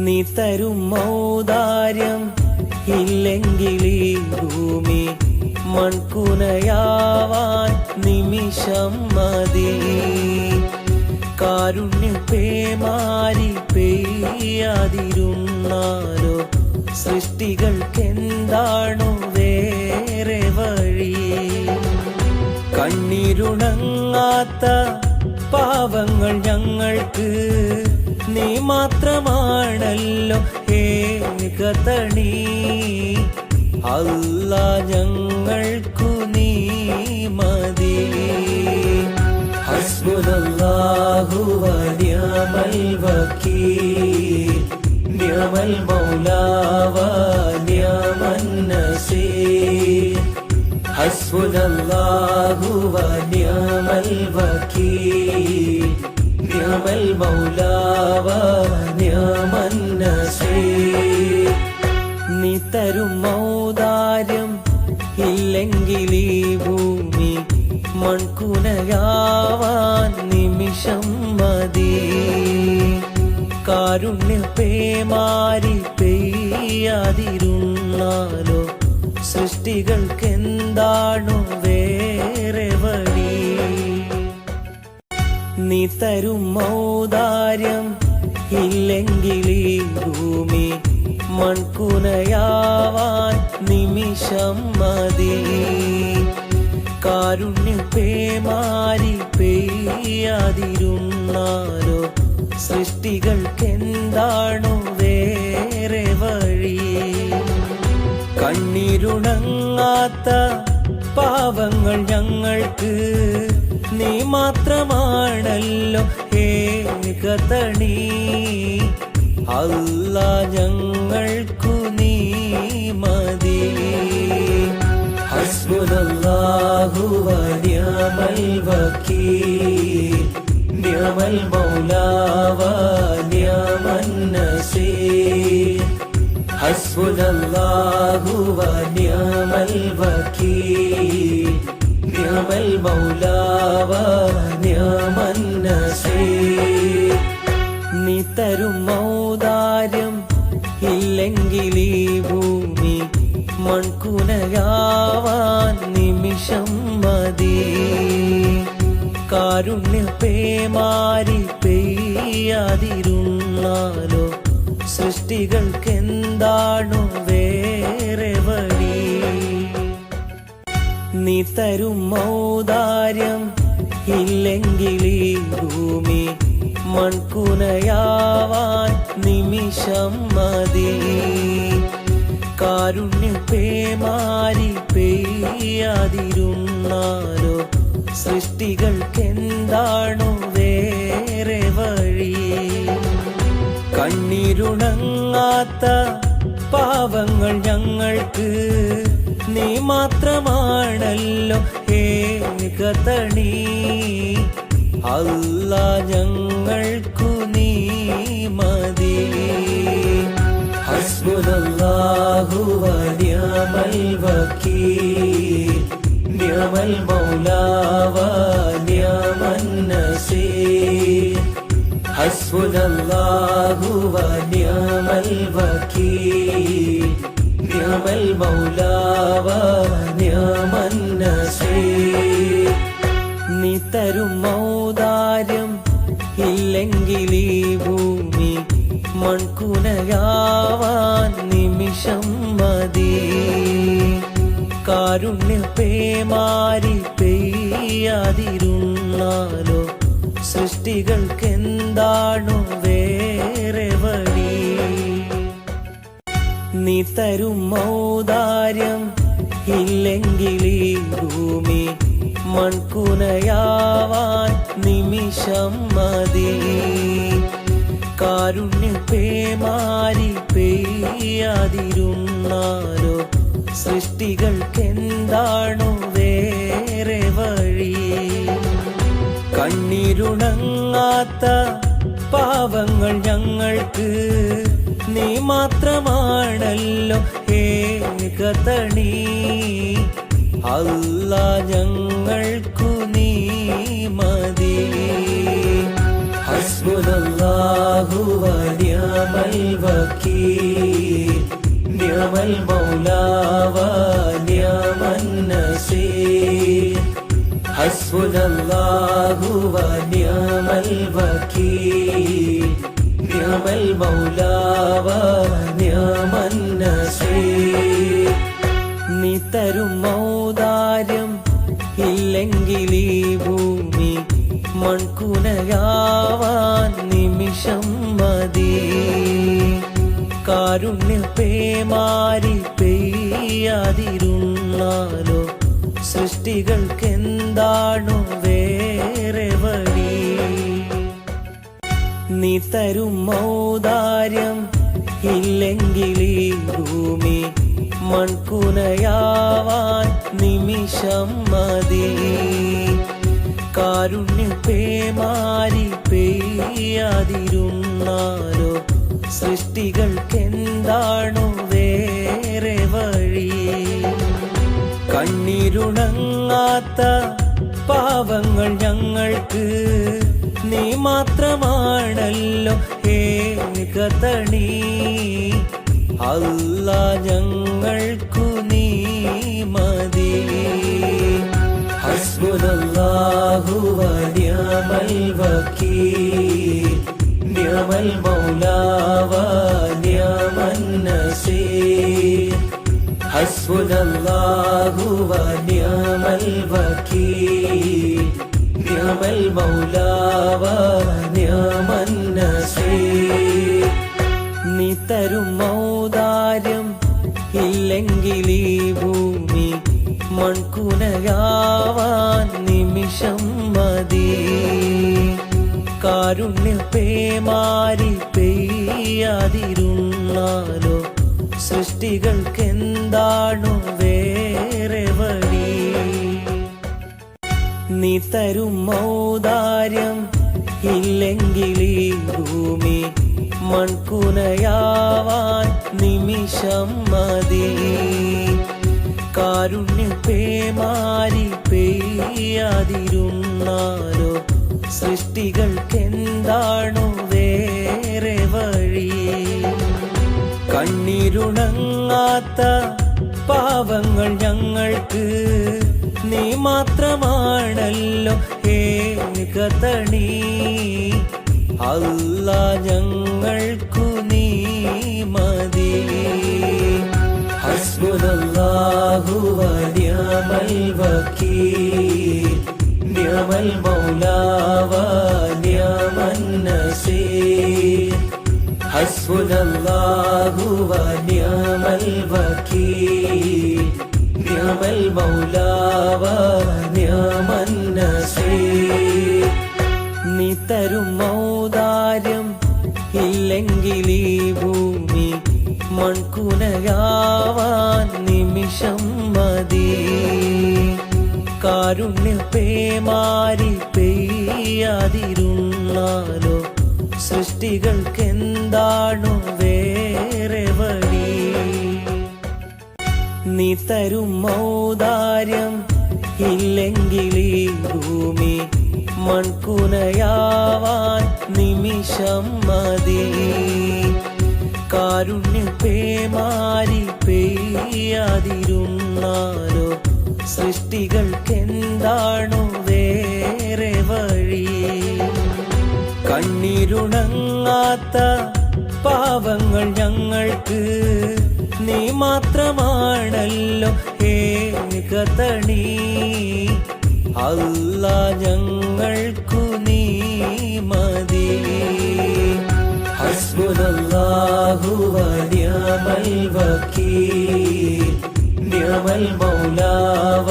നീ തരും ഔദാര്യം ഇല്ലെങ്കിൽ ഈ ഭൂമി മൺകുനയാവാൻ നിമിഷം മതി. കാരുണ്യപേമാരി പെയ്യാതിരുന്നാലോ സൃഷ്ടികൾക്കെന്താണു വേറെ വഴി? കണ്ണീരുണങ്ങാത്ത പാവങ്ങൾ ഞങ്ങൾക്ക് നീ മാത്രമാണല്ലോ ഏകതണി. അല്ലാ ഞങ്ങൾക്കു നീ മതി. ഹസ്ബുനല്ലാഹു വ നിഅമൽ വകീൽ, നിഅമൽ മൗലാ വ നിഅമൻ നസീർ. ഹസ്ബുനല്ലാഹു വ നിഅമൽ വകീൽ, നിഅമൽ മൗലാ വ നിഅമൻ നസീർ. നീ തരും ഔദാര്യം ഇല്ലെങ്കിൽ ഈ ഭൂമി മൺകുനയാവാൻ നിമിഷം മതി. കാരുണ്യപേമാരി പെയ്യാതിരുന്നാലോ സൃഷ്ടികൾക്കെന്താണു വേറെ വഴി? നീ തരും ഔദാര്യം ഇല്ലെങ്കിൽ ഈ ഭൂമി മൺകുനയാവാൻ നിമിഷം മതി. കാരുണ്യപേമാരി പെയ്യാതിരുന്നാലോ സൃഷ്ടികൾക്കെന്താണു വേറെ വഴി? കണ്ണീരുണങ്ങാത്ത പാവങ്ങൾ ഞങ്ങൾക്ക് നീ മാത്രമാണല്ലോ ഏകതണി. അല്ലാ ഞങ്ങൾക്കു നീ മതി. ഹസ്ബുനല്ലാഹു വ നിഅമൽ വകീൽ, നിഅമൽ മൗലാ വ നിഅമൻ നസീർ. ഹസ്ബുനല്ലാഹു വ നിഅമൽ വകീൽ, നിഅമൽ മൗലാ വ നിഅമൻ നസീർ. നീ തരും ഔദാര്യം ഇല്ലെങ്കിൽ ഈ ഭൂമി മൺകുനയാവാൻ നിമിഷം മതി. കാരുണ്യപേമാരി പെയ്യാതിരുന്നാലോ സൃഷ്ടികൾക്കെന്താണു വേറെ വഴി? നീ തരും ഔദാര്യം ഇല്ലെങ്കിൽ ഈ ഭൂമി മൺകുനയാവാൻ നിമിഷം മതി. കാരുണ്യപേമാരി പെയ്യാതിരുന്നാലോ സൃഷ്ടികൾക്കെന്താണു വേറെ വഴി? കണ്ണീരുണങ്ങാത്ത പാവങ്ങൾ ഞങ്ങൾക്ക് നീ മാത്രമാണല്ലോ ഏകതണി. അല്ലാ ഞങ്ങൾക്കു നീ മതി. ഹസ്ബുനല്ലാഹു വ നിഅമൽ വകീൽ, നിഅമൽ മൗലാ വ നിഅമൻ നസീർ. ഹസ്ബുനല്ലാഹു വ നിഅമൽ വകീൽ, നിഅമൽ മൗലാ വ നിഅമൻ നസീർ. നീ തരും ഔദാര്യം ഇല്ലെങ്കിൽ ഈ ഭൂമി മൺകുനയാവാൻ നിമിഷം മതി. കാരുണ്യപേമാരി പെയ്യാതിരുന്നാലോ സൃഷ്ടികൾക്കെന്താണു വേറെ വഴി? നീ തരും ഔദാര്യം ഇല്ലെങ്കിൽ ഈ ഭൂമി മൺകുനയാവാൻ നിമിഷം മതി. കാരുണ്യപേമാരി പെയ്യാതിരുന്നാലോ സൃഷ്ടികൾക്കെന്താണു വേറെ വഴി? കണ്ണീരുണങ്ങാത്ത പാവങ്ങൾ ഞങ്ങൾക്ക് നീ മാത്രമാണല്ലോ ഏകതണി. അല്ലാ ഞങ്ങൾക്കു നീ മതി. ഹസ്ബുനല്ലാഹു വ നിഅമൽ വകീൽ നിഅമൽ മൗലാ വ നിഅമൻ നസീർ ഹസ്ബുനല്ലാഹു വ നിഅമൽ വകീൽ നിഅമൽ മൗലാ വ നിഅമൻ നസീർ നീ തരും ഔദാര്യം ഇല്ലെങ്കിൽ ഈ ഭൂമി മൺകുനയാവാൻ നിമിഷം മതി കാരുണ്യ പേമാരി പെയ്യാതിരുന്നാലോ സൃഷ്ടികൾക്കെന്താണു വേറെ വഴി നീ തരും ഔദാര്യം ഇല്ലെങ്കിൽ ഈ ഭൂമി മൺകുനയാവാൻ നിമിഷം മതി കാരുണ്യ പേമാരി പെയ്യാതിരുന്നാലോ സൃഷ്ടികൾക്കെന്താണു വേറെ വഴി കണ്ണീരുണങ്ങാത്ത പാവങ്ങൾ ഞങ്ങൾക്ക് നീ മാത്രമാണല്ലോ ഏകതണി അല്ലാ ഞങ്ങൾക്കു നീ മതി ഹസ്ബുനല്ലാഹു വ നിഅമൽ വകീൽ നിഅമൽ മൗലാ വ നിഅമൻ നസീർ ഹസ്ബുനല്ലാഹു വ നിഅമൽ വകീൽ നിഅമൽ മൗലാ വ നിഅമൻ നസീർ നീ തരും ഔദാര്യം ഇല്ലെങ്കിൽ ഈ ഭൂമി മൺകുനയാവാൻ നിമിഷം മതി കാരുണ്യ പേമാരി പെയ്യാതിരുന്നാലോ സൃഷ്ടികൾക്കെന്താണു വേറെ വഴി നീ തരും ഔദാര്യം ഇല്ലെങ്കിൽ ഈ ഭൂമി മൺകുനയാവാൻ നിമിഷം മതി കാരുണ്യ പേമാരി പെയ്യാതിരുന്നാലോ സൃഷ്ടികൾക്കെന്താണു വേറെ വഴി കണ്ണീരുണങ്ങാത്ത പാവങ്ങൾ ഞങ്ങൾക്ക് നീ മാത്രമാണല്ലോ ഏകതണി അല്ലാ ഞങ്ങൾക്കു നീ മതി ഹസ്ബുനല്ലാഹു വ നിഅമൽ വകീൽ നിഅമൽ മൗലാ വ നിഅമൻ നസീർ ഹസ്ബുനല്ലാഹു വ നിഅമൽ വകീൽ നിഅമൽ മൗലാ വ നിഅമൻ നസീർ നീ തരും ഔദാര്യം ഇല്ലെങ്കിൽ ഈ ഭൂമി മൺകുനയാവാൻ നിമിഷം മതി കാരുണ്യ പേമാരി പെയ്യാതിരുന്നാലോ സൃഷ്ടികൾക്കെന്താണു വേറെ വഴി നീ തരും ഔദാര്യം ഇല്ലെങ്കിൽ ഈ ഭൂമി മൺകുനയാവാൻ നിമിഷം മതി കാരുണ്യ പേമാരി പെയ്യാതിരുന്നാലോ സൃഷ്ടികൾക്കെന്താണു വേറെ വഴി കണ്ണീരുണങ്ങാത്ത പാവങ്ങൾ ഞങ്ങൾക്ക് നീ മാത്രമാണല്ലോ ഏകതണി അല്ലാ ഞങ്ങൾക്കു നീ മതി ഹസ്ബുനല്ലാഹു വ നിഅമൽ വകീൽ നിഅമൽ മൗലാ വ